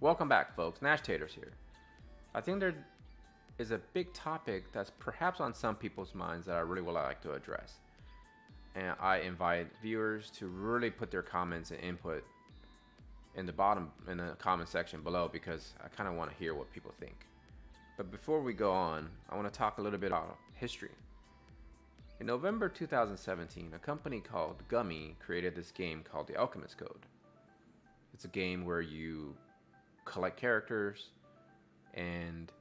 Welcome back, folks. Nash Taters here. I think there is a big topic that's perhaps on some people's minds that I really would like to address. And I invite viewers to really put their comments and input in the comment section below, because I kind of want to hear what people think. But before we go on, I want to talk a little bit about history. In November 2017, a company called Gummy created this game called The Alchemist Code. It's a game where you collect characters, and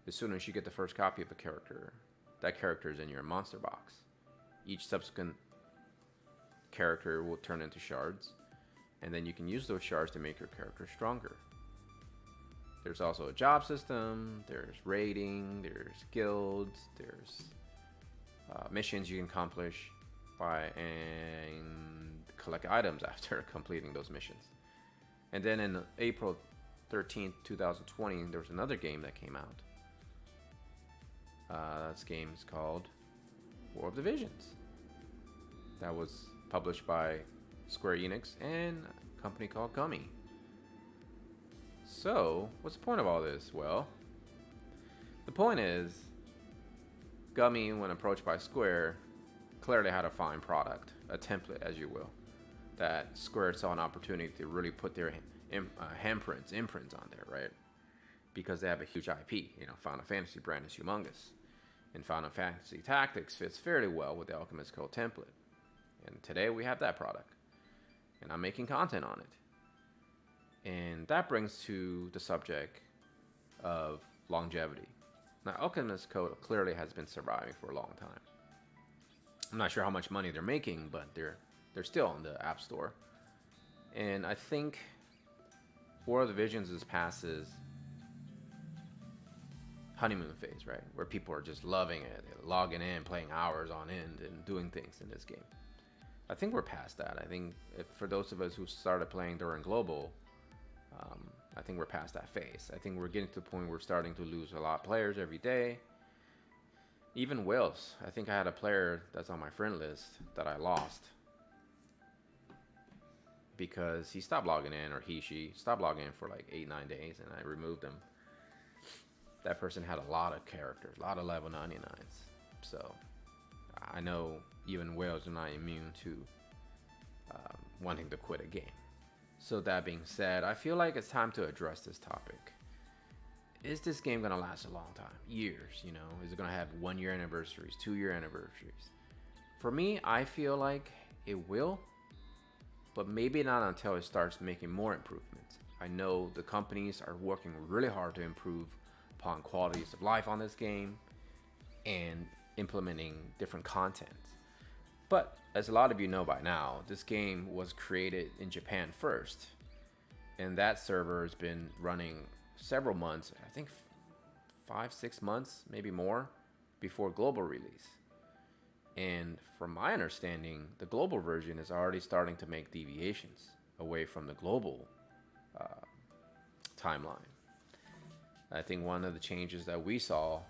as soon as you get the first copy of a character, that character is in your monster box. Each subsequent character will turn into shards, and then you can use those shards to make your character stronger. There's also a job system, there's raiding, there's guilds, there's missions you can accomplish and collect items after completing those missions. And then in April 13th, 2020, there was another game that came out. This game is called War of the Visions. That was published by Square Enix and a company called Gummy. So, what's the point of all this? Well, the point is, Gummy, when approached by Square, clearly had a fine product, a template, as you will, that Square saw an opportunity to really put their imprints on there, right? Because they have a huge IP. You know, Final Fantasy brand is humongous, and Final Fantasy Tactics fits fairly well with the Alchemist Code template. And today we have that product, and I'm making content on it. And that brings to the subject of longevity. Now, Alchemist Code clearly has been surviving for a long time. I'm not sure how much money they're making, but they're still on the App Store. And I think War of the Visions is past his honeymoon phase, right? Where people are just loving it, logging in, playing hours on end, and doing things in this game. I think we're past that. I think for those of us who started playing during Global, I think we're past that phase. I think we're getting to the point where we're starting to lose a lot of players every day. Even whales. I think I had a player that's on my friend list that I lost because he stopped logging in, or she stopped logging in for like 8-9 days, and I removed him. That person had a lot of characters, a lot of level 99s. So I know even whales are not immune to wanting to quit a game. So that being said, I feel like it's time to address this topic. Is this game going to last a long time? Years, you know? Is it going to have 1-year anniversaries, 2-year anniversaries? For me, I feel like it will, but maybe not until it starts making more improvements. I know the companies are working really hard to improve upon qualities of life on this game and implementing different content. But as a lot of you know by now, this game was created in Japan first, and that server has been running several months, I think 5-6 months, maybe more, before global release. And from my understanding, the global version is already starting to make deviations away from the global timeline. I think one of the changes that we saw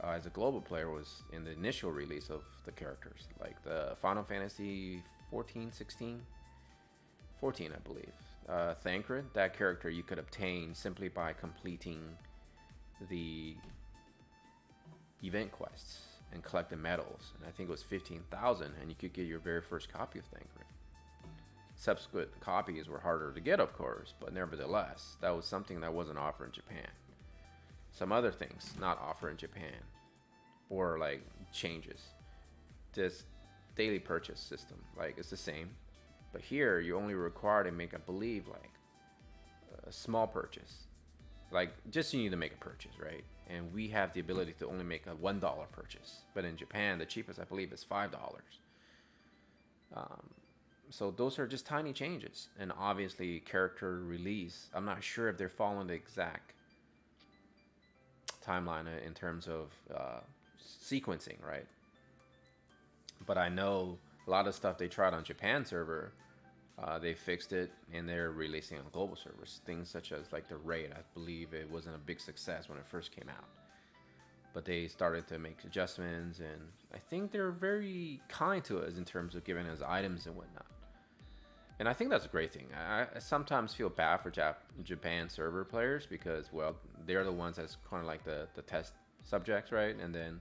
as a global player was in the initial release of the characters, like the Final Fantasy 14, 16, 14, I believe. Thancred, that character you could obtain simply by completing the event quests and collecting medals, and I think it was 15,000, and you could get your very first copy of Thancred. Subsequent copies were harder to get, of course, but nevertheless, that was something that wasn't offered in Japan. Some other things not offered in Japan, or like changes. This daily purchase system, like it's the same, but here you only require to make, I believe, like a small purchase. Like just you need to make a purchase, right? And we have the ability to only make a $1 purchase, but in Japan the cheapest I believe is $5. So those are just tiny changes, and obviously character release, I'm not sure if they're following the exact timeline in terms of sequencing, right? But I know a lot of stuff they tried on Japan server, they fixed it and they're releasing on global servers. Things such as like the raid, I believe it wasn't a big success when it first came out, but they started to make adjustments, and I think they're very kind to us in terms of giving us items and whatnot. And I think that's a great thing. I sometimes feel bad for Japan server players because, well, they're the ones that's kind of like the test subjects, right? And then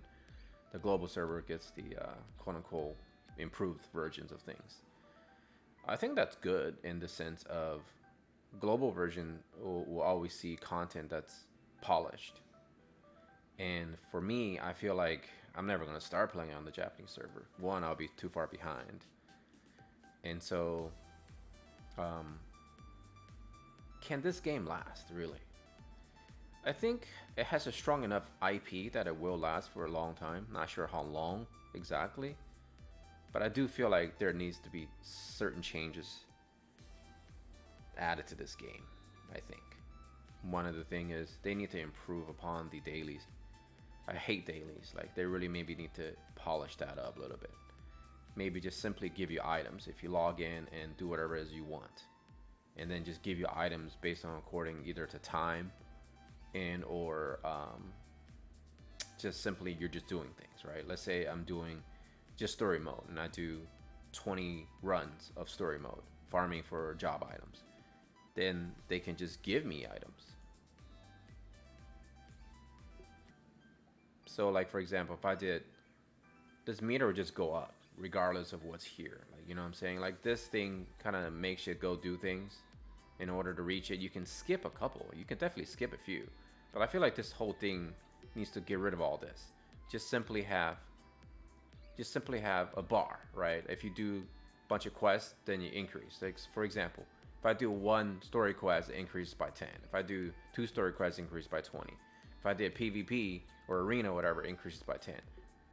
the global server gets the quote-unquote improved versions of things. I think that's good in the sense of global version will always see content that's polished. And for me, I feel like I'm never going to start playing on the Japanese server. One, I'll be too far behind. And so, can this game last, really? I think it has a strong enough IP that it will last for a long time. Not sure how long exactly. But I do feel like there needs to be certain changes added to this game, I think. One of the things is they need to improve upon the dailies. I hate dailies. Like, they really maybe need to polish that up a little bit. Maybe just simply give you items if you log in and do whatever it is you want. And then just give you items based on according either to time and or just simply you're just doing things, right? Let's say I'm doing just story mode and I do 20 runs of story mode, farming for job items. Then they can just give me items. So like, for example, if I did, this meter would just go up regardless of what's here. Like, you know what I'm saying? Like, this thing kind of makes you go do things in order to reach it. You can skip a couple. You can definitely skip a few. But I feel like this whole thing needs to get rid of all this. Just simply have a bar, right? If you do a bunch of quests, then you increase. Like, for example, if I do one story quest, it increases by 10. If I do 2 story quests, it increases by 20. If I did PvP or arena, whatever, it increases by 10.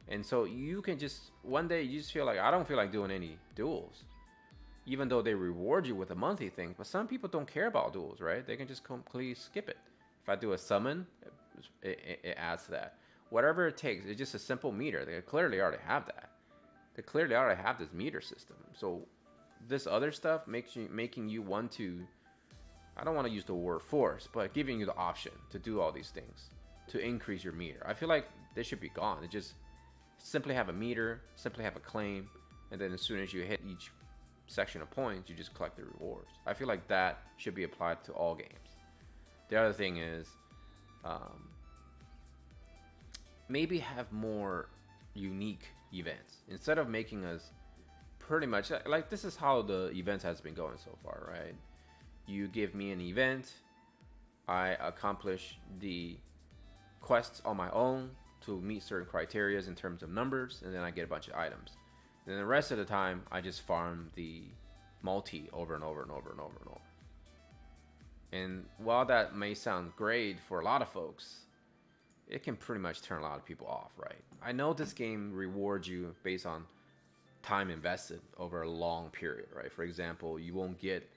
And so you can just, one day you just feel like, I don't feel like doing any duels. Even though they reward you with a monthly thing, but some people don't care about duels, right? They can just completely skip it. If I do a summon, it adds to that. Whatever it takes, it's just a simple meter. They clearly already have that. They clearly already have this meter system. So this other stuff making you want to, I don't want to use the word force, but giving you the option to do all these things to increase your meter. I feel like they should be gone. It just simply have a meter, simply have a claim, and then as soon as you hit each section of points, you just collect the rewards. I feel like that should be applied to all games. The other thing is, maybe have more unique events instead of making us pretty much like this is how the events has been going so far, right? You give me an event, I accomplish the quests on my own to meet certain criteria in terms of numbers, and then I get a bunch of items. And then the rest of the time, I just farm the multi over and over and over and over and over. And while that may sound great for a lot of folks, it can pretty much turn a lot of people off, right? I know this game rewards you based on time invested over a long period, right? For example, you won't get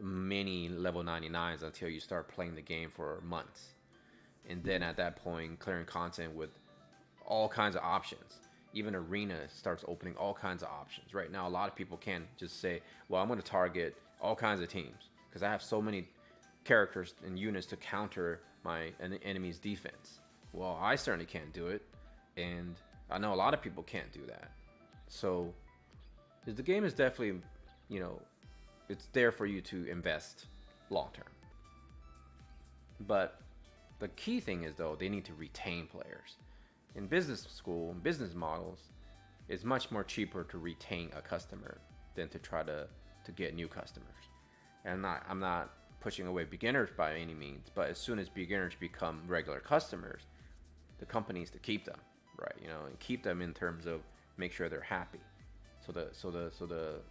many level 99s until you start playing the game for months. And then at that point, clearing content with all kinds of options. Even arena starts opening all kinds of options. Right now, a lot of people can't just say, well, I'm going to target all kinds of teams because I have so many characters and units to counter my enemy's defense. Well, I certainly can't do it, and I know a lot of people can't do that. So the game is definitely, you know, it's there for you to invest long term. But the key thing is, though, they need to retain players. In business school, business models, it's much more cheaper to retain a customer than to try to get new customers. And I'm not pushing away beginners by any means, but as soon as beginners become regular customers, the company needs to keep them, right? You know, and keep them in terms of make sure they're happy. So the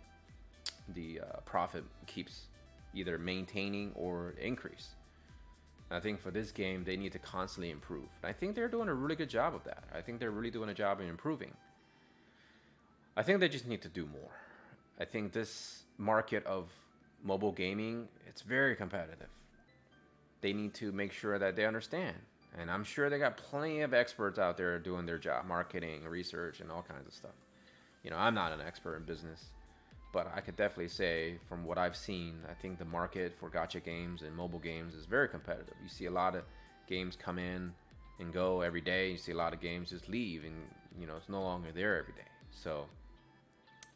profit keeps either maintaining or increase. I think for this game, they need to constantly improve. And I think they're doing a really good job of that. I think they're really doing a job in improving. I think they just need to do more. I think this market of mobile gaming, it's very competitive. They need to make sure that they understand. And I'm sure they got plenty of experts out there doing their job, marketing, research, and all kinds of stuff. You know, I'm not an expert in business, but I could definitely say from what I've seen, I think the market for gacha games and mobile games is very competitive. You see a lot of games come in and go every day. You see a lot of games just leave and, you know, it's no longer there every day. So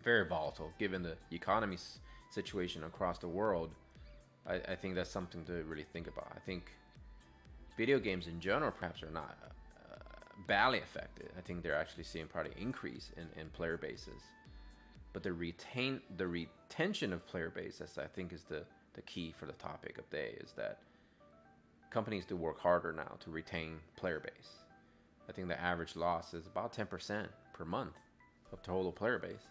very volatile given the economy situation across the world, I think that's something to really think about. I think video games in general perhaps are not badly affected. I think they're actually seeing probably increase in player bases. But the retention of player base, that's, I think, is the key for the topic of the day, is that companies do work harder now to retain player base. I think the average loss is about 10% per month of total player base.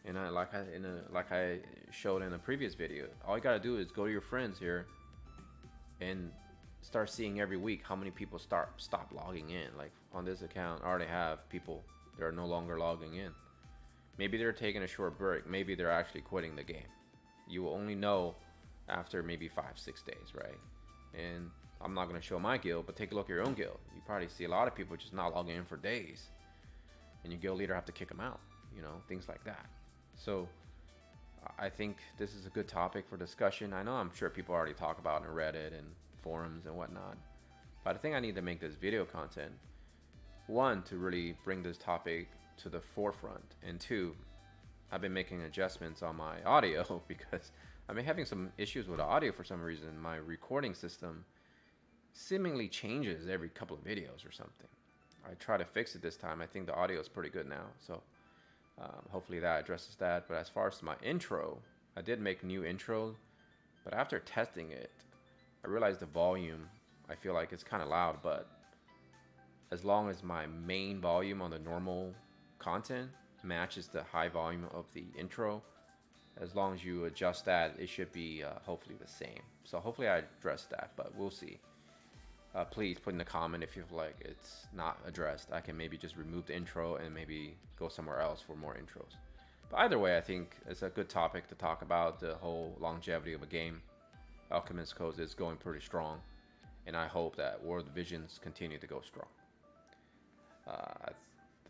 And like I showed in a previous video, all you gotta do is go to your friends here and start seeing every week how many people stop logging in. Like on this account, I already have people that are no longer logging in. Maybe they're taking a short break. Maybe they're actually quitting the game. You will only know after maybe 5-6 days, right? And I'm not gonna show my guild, but take a look at your own guild. You probably see a lot of people just not logging in for days, and your guild leader have to kick them out. You know, things like that. So I think this is a good topic for discussion. I know I'm sure people already talk about it in Reddit and forums and whatnot, but I think I need to make this video content, one, to really bring this topic to the forefront, and two, I've been making adjustments on my audio because I've been having some issues with the audio for some reason. My recording system seemingly changes every couple of videos or something. I try to fix it this time. I think the audio is pretty good now, so hopefully that addresses that. But as far as my intro, I did make new intro, but after testing it, I realized the volume, I feel like it's kind of loud, but as long as my main volume on the normal content matches the high volume of the intro, as long as you adjust that, it should be hopefully the same. So hopefully I addressed that, but we'll see. Please put in the comment if you feel like it's not addressed. I can maybe just remove the intro and maybe go somewhere else for more intros. But either way, I think it's a good topic to talk about, the whole longevity of a game. Alchemist Codes is going pretty strong, and I hope that World Visions continue to go strong. I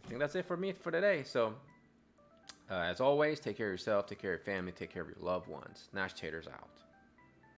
think that's it for me for today. So as always, take care of yourself, take care of your family, take care of your loved ones. Nash Taters out.